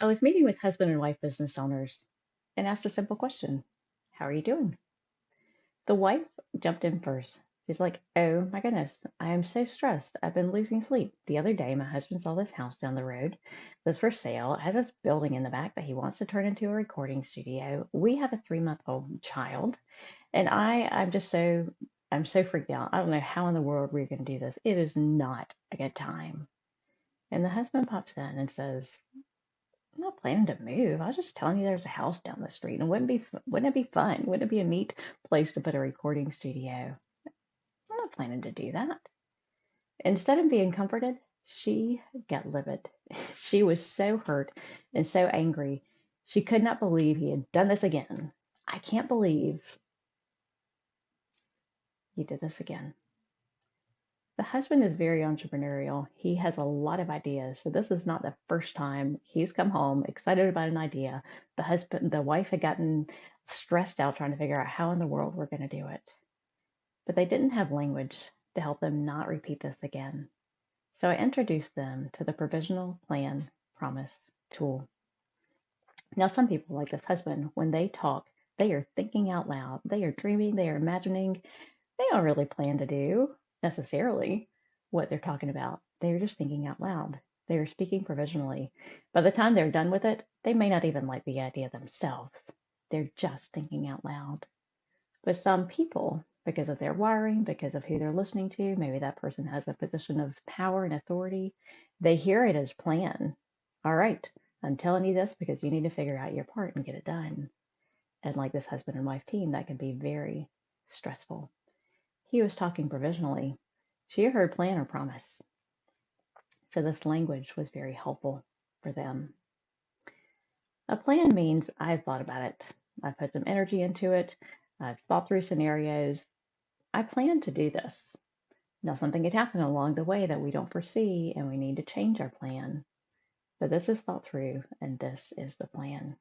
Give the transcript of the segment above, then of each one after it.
I was meeting with husband and wife business owners and asked a simple question. How are you doing? The wife jumped in first. She's like, oh my goodness, I am so stressed. I've been losing sleep. The other day, my husband saw this house down the road that's for sale. It has this building in the back that he wants to turn into a recording studio. We have a 3-month-old child, and I'm so freaked out. I don't know how in the world we're going to do this. It is not a good time. And the husband pops in and says, I'm not planning to move. I was just telling you there's a house down the street, and wouldn't it be fun? Wouldn't it be a neat place to put a recording studio? I'm not planning to do that. Instead of being comforted, she got livid. She was so hurt and so angry. She could not believe he had done this again. I can't believe he did this again. The husband is very entrepreneurial. He has a lot of ideas. So this is not the first time he's come home excited about an idea. The wife had gotten stressed out trying to figure out how in the world we're going to do it. But they didn't have language to help them not repeat this again. So I introduced them to the provisional plan promise tool. Now, some people, like this husband, when they talk, they are thinking out loud. They are dreaming, they are imagining. They don't really plan to do necessarily what they're talking about. They're just thinking out loud. They are speaking provisionally. By the time they're done with it, they may not even like the idea themselves. They're just thinking out loud. But some people, because of their wiring, because of who they're listening to, maybe that person has a position of power and authority, they hear it as plan. All right, I'm telling you this because you need to figure out your part and get it done. And like this husband and wife team, that can be very stressful. He was talking provisionally. She heard plan or promise. So this language was very helpful for them. A plan means I've thought about it. I've put some energy into it. I've thought through scenarios. I plan to do this. Now, something could happen along the way that we don't foresee, and we need to change our plan. But this is thought through, and this is the plan.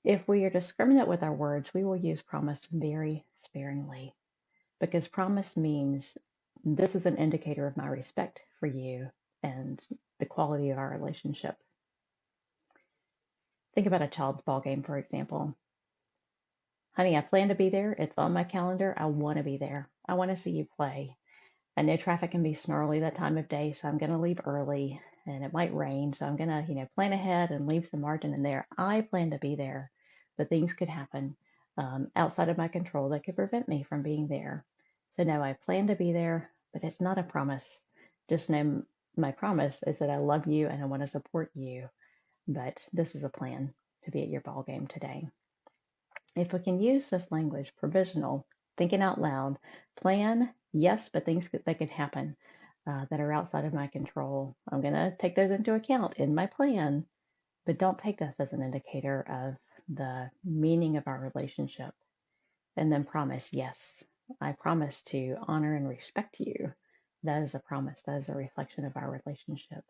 If we are discriminate with our words, we will use promise very sparingly, because promise means this is an indicator of my respect for you and the quality of our relationship. Think about a child's ball game, for example. Honey, I plan to be there. It's on my calendar. I want to be there. I want to see you play. I know traffic can be snarly that time of day, so I'm going to leave early and it might rain. So I'm going to, plan ahead and leave some margin in there. I plan to be there, but things could happen outside of my control that could prevent me from being there. So no, I plan to be there, but it's not a promise. Just know my promise is that I love you and I want to support you, but this is a plan to be at your ball game today. If we can use this language, provisional, thinking out loud, plan, yes, but that could happen that are outside of my control. I'm going to take those into account in my plan, but don't take this as an indicator of the meaning of our relationship. And then promise, yes, I promise to honor and respect you. That is a promise. That is a reflection of our relationship.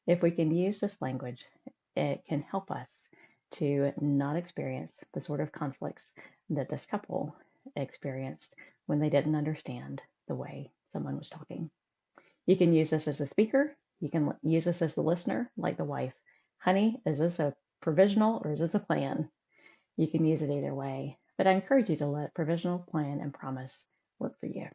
If we can use this language, it can help us to not experience the sort of conflicts that this couple experienced when they didn't understand the way someone was talking. You can use this as a speaker. You can use this as the listener, like the wife. Honey, is this a provisional or is this a plan? You can use it either way, but I encourage you to let provisional, plan, and promise work for you.